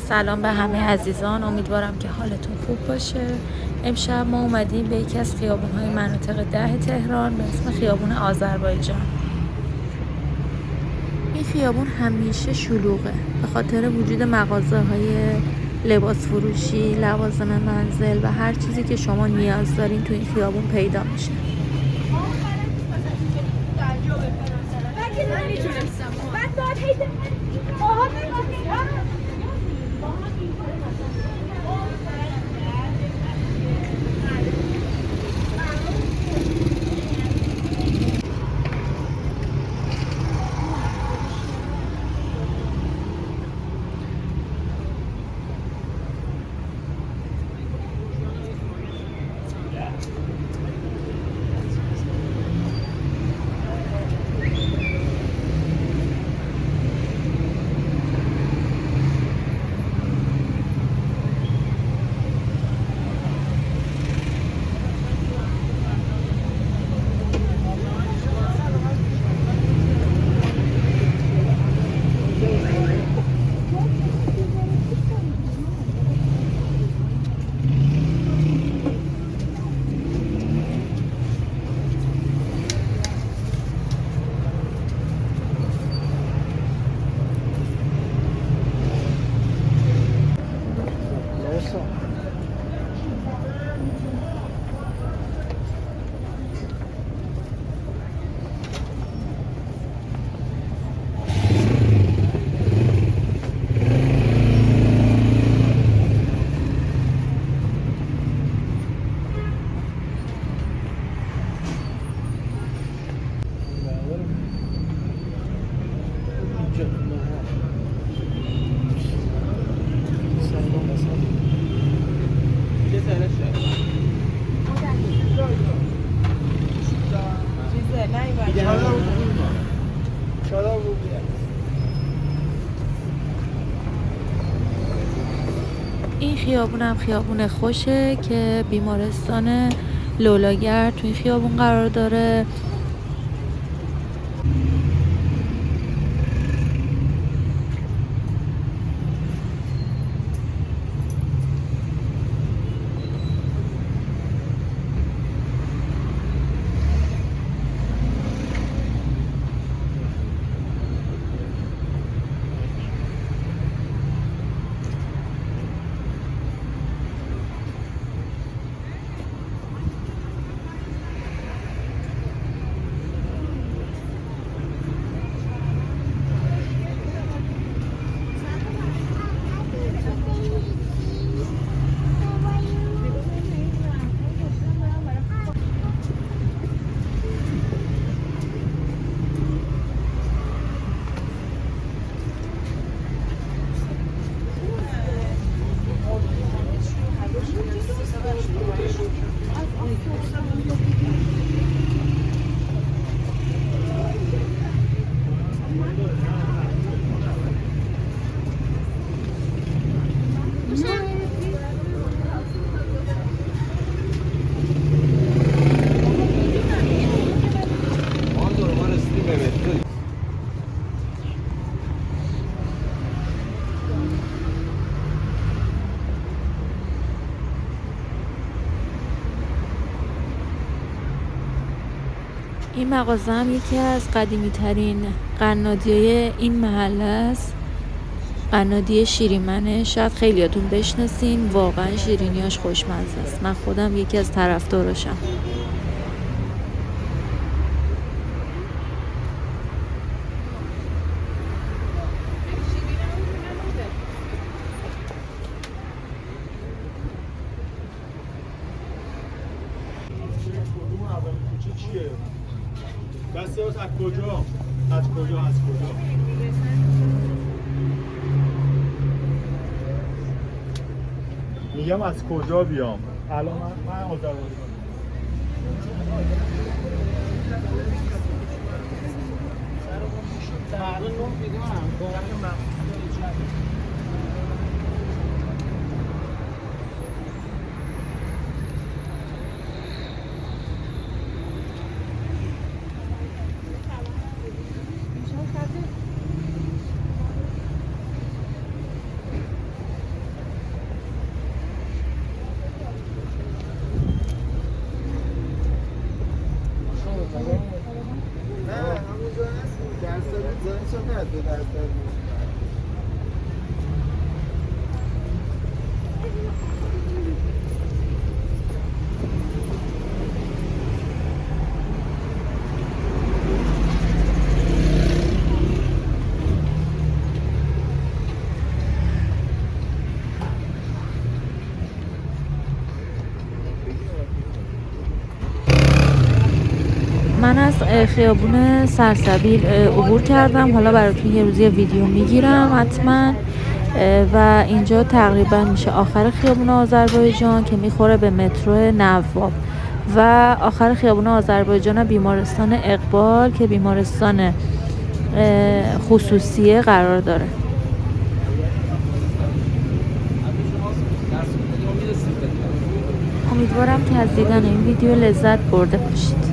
سلام به همه عزیزان، امیدوارم که حالتون خوب باشه. امشب ما اومدیم به یکی از خیابون‌های مناطق 10 تهران به اسم خیابون آذربایجان. این خیابون همیشه شلوغه به خاطر وجود مغازه‌های لباس فروشی، لوازم منزل و هر چیزی که شما نیاز دارین تو این خیابون پیدا میشه. این خیابون هم خیابون خوشه که بیمارستان لولاگرد تو این خیابون قرار داره. این مغازه هم یکی از قدیمی ترین قنادی‌های این محله است. قنادی شیرینمنه، شاید خیلیاتون بشناسین، واقعا شیرینیاش خوشمزه است. من خودم یکی از طرفداراشم. بسیار از کجا؟ از کجا؟ میگم از کجا بیام؟ الان من آذربایجان. من از خیابون سرسبیل عبور کردم. حالا براتون یه روزی ویدیو میگیرم حتما. و اینجا تقریبا میشه آخر خیابون آذربایجان که میخوره به مترو نواب و آخر خیابون آذربایجان بیمارستان اقبال که بیمارستان خصوصیه قرار داره. امیدوارم که از دیدن این ویدیو لذت برده باشید.